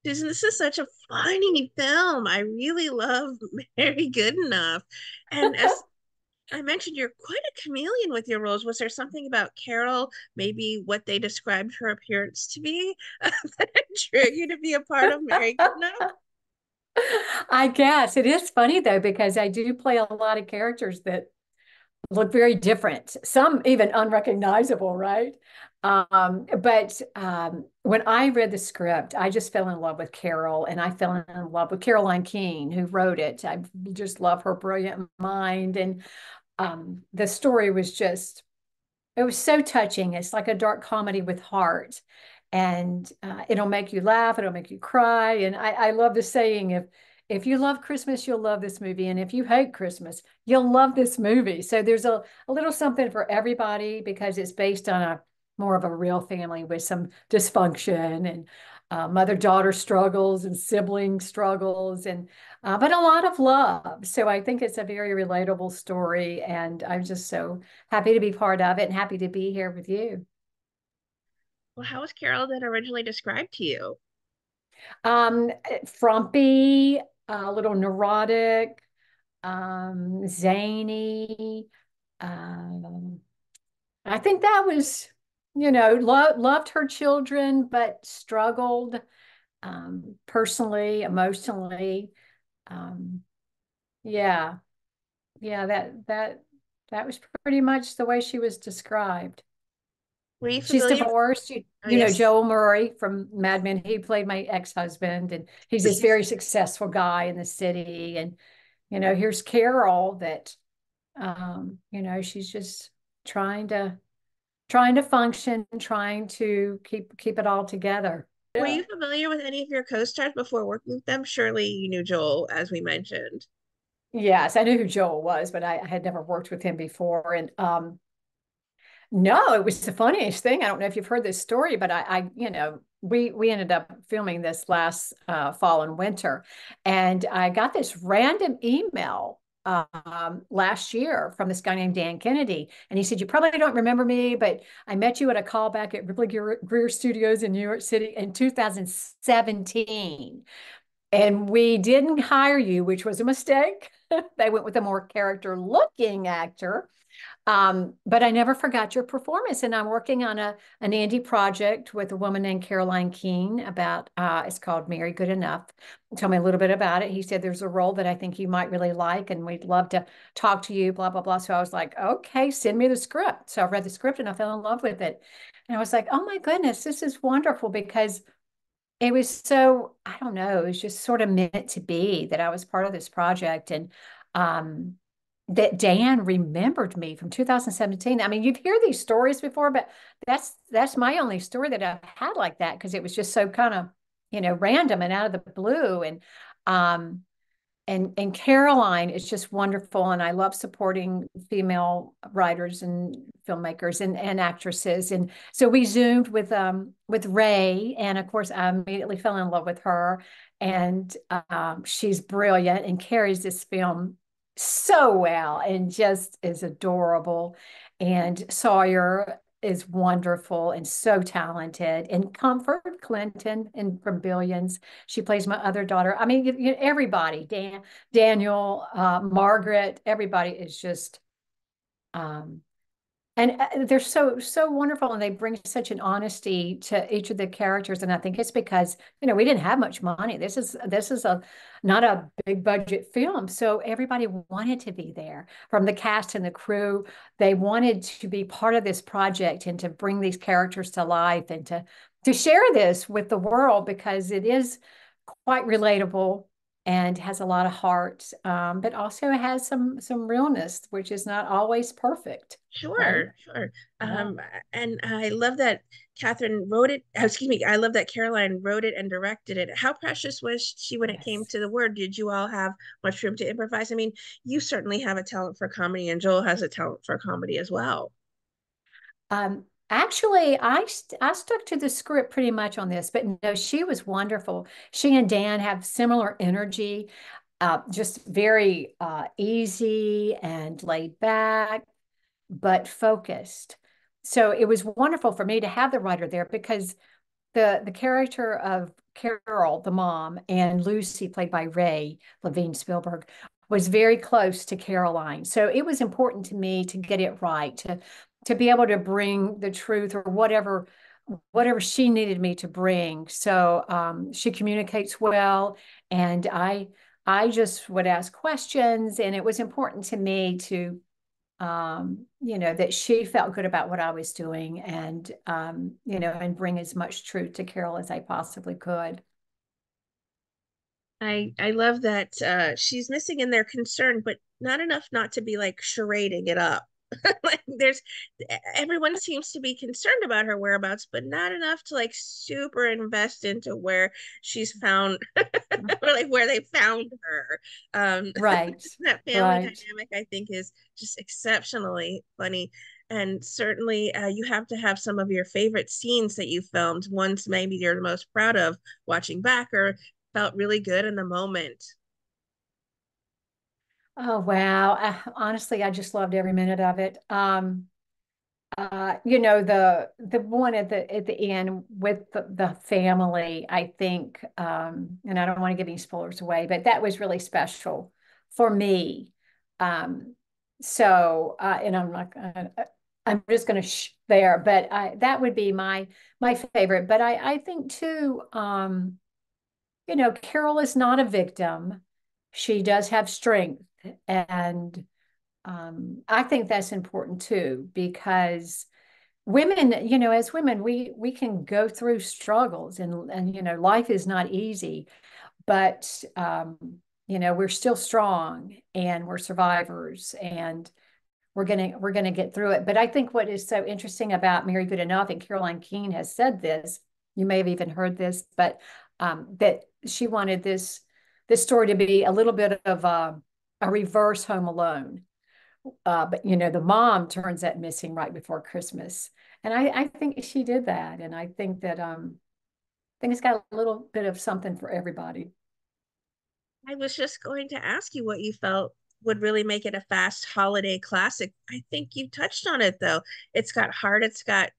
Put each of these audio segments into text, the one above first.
This is such a funny film. I really love Mary Goodenough. And as I mentioned, you're quite a chameleon with your roles. Was there something about Carol, maybe what they described her appearance to be, that drew you to be a part of Mary Goodenough? I guess it is funny though, because I do play a lot of characters that look very different, some even unrecognizable, right? But when I read the script, I just fell in love with Carol, and I fell in love with Caroline Keene, who wrote it. I just love her brilliant mind. And the story was just, it was so touching. It's like a dark comedy with heart. And it'll make you laugh, it'll make you cry. And I love the saying, if you love Christmas, you'll love this movie. And if you hate Christmas, you'll love this movie. So there's a little something for everybody because it's based on a more of a real family with some dysfunction and mother-daughter struggles and sibling struggles and but a lot of love. So I think it's a very relatable story, and I'm just so happy to be part of it and happy to be here with you. Well, how was Carol then originally described to you? Um, Frumpy, a little neurotic, zany. Um, I think that was, loved her children, but struggled personally, emotionally. Um, yeah, yeah, that was pretty much the way she was described. Were you She's familiar with? divorced. Oh, You know yes. Joel Murray from Mad Men. He played my ex-husband, and he's this very successful guy in the city. And here's Carol that she's just trying to trying to function, trying to keep it all together. Were Yeah. you familiar with any of your co-stars before working with them? Surely you knew Joel, as we mentioned. Yes, I knew who Joel was, but I had never worked with him before. And no, it was the funniest thing. I don't know if you've heard this story, but we ended up filming this last fall and winter, and I got this random email last year from this guy named Dan Kennedy, and he said, "You probably don't remember me, but I met you at a callback at Ripley Greer Studios in New York City in 2017, and we didn't hire you, which was a mistake." They went with a more character-looking actor, but I never forgot your performance. And I'm working on an indie project with a woman named Caroline Keene about it's called Mary Good Enough. Tell me a little bit about it. He said there's a role that I think you might really like, and we'd love to talk to you, blah, blah, blah. So I was like, okay, send me the script. So I read the script and I fell in love with it. And I was like, oh my goodness, this is wonderful because it was so, I don't know, it was just sort of meant to be that I was part of this project. And um, that Dan remembered me from 2017. I mean, you've heard these stories before, but that's my only story that I've had like that because it was just so kind of, random and out of the blue. Um, and Caroline is just wonderful, and I love supporting female writers and filmmakers and actresses. And so we zoomed with Ray, and of course I immediately fell in love with her. And she's brilliant and carries this film so well and just is adorable. And Sawyer is wonderful and so talented. And Comfort Clinton and from Billions, she plays my other daughter. I mean, everybody, Daniel, Margaret, everybody is just um, and they're so wonderful, and they bring such an honesty to each of the characters. And I think it's because we didn't have much money. This is a not a big budget film, so everybody wanted to be there from the cast and the crew. They wanted to be part of this project and to bring these characters to life and to share this with the world because it is quite relatable and has a lot of heart, but also has some realness, which is not always perfect, right? Sure, sure. Yeah. Um, and I love that Catherine wrote it. Excuse me. I love that Caroline wrote it and directed it. How precious was she when it came Yes. to the word? Did you all have much room to improvise? I mean, you certainly have a talent for comedy, and Joel has a talent for comedy as well. Actually, I stuck to the script pretty much on this, but no, she was wonderful. She and Dan have similar energy, just very easy and laid back, but focused. So it was wonderful for me to have the writer there because the character of Carol, the mom, and Lucy, played by Ray Levine Spielberg, was very close to Caroline. So it was important to me to get it right, to be able to bring the truth or whatever she needed me to bring. So she communicates well, and I just would ask questions, and it was important to me to that she felt good about what I was doing, and and bring as much truth to Carol as I possibly could. I love that she's missing in their concern, but not enough not to be like charading it up. Like there's everyone seems to be concerned about her whereabouts, but not enough to like super invest into where she's found or like where they found her. Right, That family right. dynamic I think is just exceptionally funny. And certainly you have to have some of your favorite scenes that you filmed, ones maybe you're the most proud of watching back or felt really good in the moment. Oh wow. Honestly, I just loved every minute of it. The one at the end with the family, I think, and I don't want to give any spoilers away, but that was really special for me. Um, and I'm just going to there, but that would be my favorite. But I think too, Carol is not a victim. She does have strength, and I think that's important too, because women, as women, we can go through struggles, and life is not easy, but we're still strong, and we're survivors, and we're gonna get through it. But I think what is so interesting about Mary Goodenough, and Caroline Keene has said this, you may have even heard this, but that she wanted this story to be a little bit of a reverse Home Alone. But the mom turns that missing right before Christmas, and I think she did that, and I think that I think it's got a little bit of something for everybody. I was just going to ask you what you felt would really make it a fast holiday classic. I think you touched on it though. It's got heart, it's got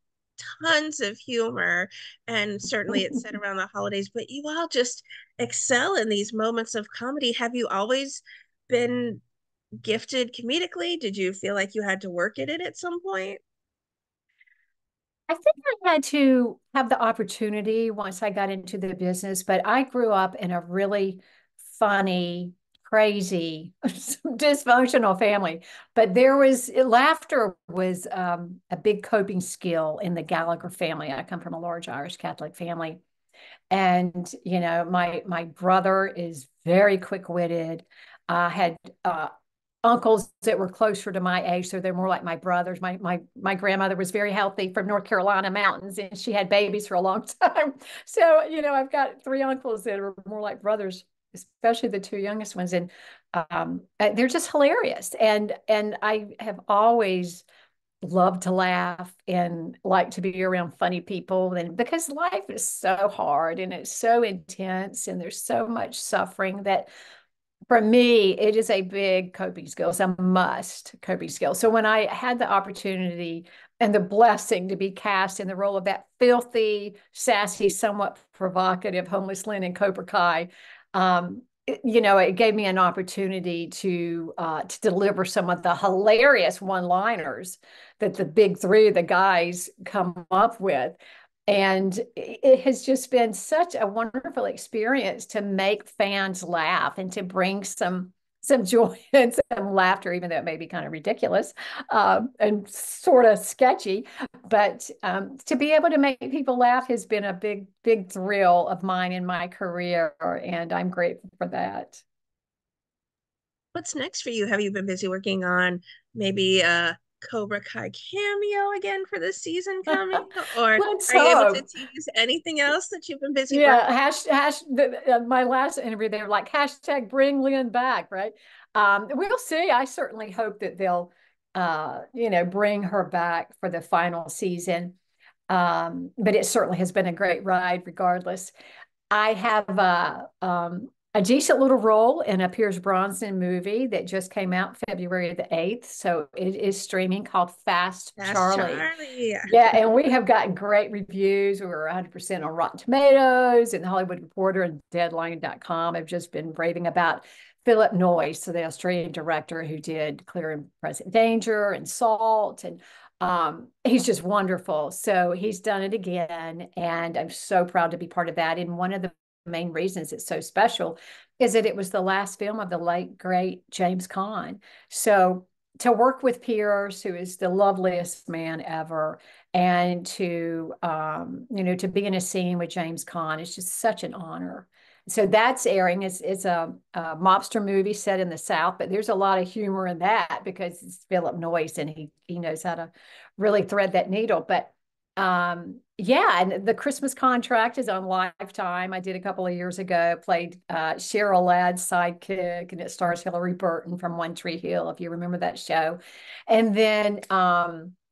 tons of humor, and certainly it's set around the holidays, but you all just excel in these moments of comedy. Have you always been gifted comedically? Did you feel like you had to work at it at some point? I think I had to have the opportunity once I got into the business, but I grew up in a really funny, crazy, dysfunctional family. But laughter was a big coping skill in the Gallagher family. I come from a large Irish Catholic family. And my brother is very quick-witted. I had uncles that were closer to my age, so they're more like my brothers. My grandmother was very healthy from North Carolina mountains, and she had babies for a long time. So I've got three uncles that are more like brothers, especially the two youngest ones, and they're just hilarious. And I have always love to laugh and like to be around funny people, and because life is so hard and it's so intense and there's so much suffering, that for me it is a big coping skill. It's a must coping skill. So when I had the opportunity and the blessing to be cast in the role of that filthy, sassy, somewhat provocative homeless Lynn in Cobra Kai, it gave me an opportunity to deliver some of the hilarious one-liners that the big three of the guys come up with. And it has just been such a wonderful experience to make fans laugh and to bring some joy and some laughter, even though it may be kind of ridiculous and sort of sketchy. But to be able to make people laugh has been a big, big thrill of mine in my career, and I'm grateful for that. What's next for you? Have you been busy working on maybe a Cobra Kai cameo again for this season coming? Or Let's are you able to hope. tease anything else that you've been busy Yeah, working on? my last interview, they were like, hashtag bring Lynn back, right? We'll see. I certainly hope that they'll, bring her back for the final season. But it certainly has been a great ride regardless. I have a decent little role in a Pierce Brosnan movie that just came out February the 8th. So it is streaming, called Fast That's Charlie. Charlie. Yeah, and we have gotten great reviews. We were 100% on Rotten Tomatoes, and the Hollywood Reporter and Deadline.com have just been raving about Philip Noyce, so the Australian director who did Clear and Present Danger and Salt. And he's just wonderful. So he's done it again, and I'm so proud to be part of that. And one of the main reasons it's so special is that it was the last film of the late, great James Caan. So to work with Pierce, who is the loveliest man ever, and to to be in a scene with James Caan is just such an honor. So that's airing. It's a mobster movie set in the South, but there's a lot of humor in that because it's Philip Noyce and he knows how to really thread that needle. But yeah, and the Christmas Contract is on Lifetime. I did a couple of years ago, played Cheryl Ladd's sidekick, and it stars Hilary Burton from One Tree Hill, if you remember that show. And then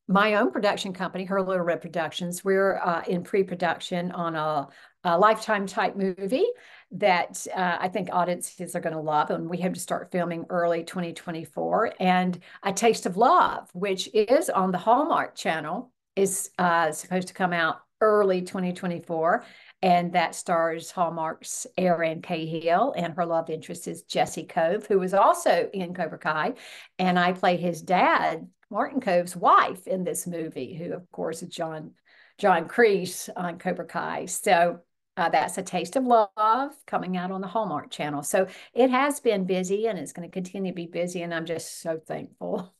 my own production company, Her Little Red Productions, we're in pre-production on a Lifetime type movie that I think audiences are going to love. And we have to start filming early 2024. And A Taste of Love, which is on the Hallmark Channel, is supposed to come out early 2024. And that stars Hallmark's Erin Cahill, and her love interest is Jesse Cove, who was also in Cobra Kai. And I play his dad, Martin Cove's wife, in this movie, who, of course, is John Kreese on Cobra Kai. So that's A Taste of Love coming out on the Hallmark Channel. So it has been busy, and it's going to continue to be busy. And I'm just so thankful.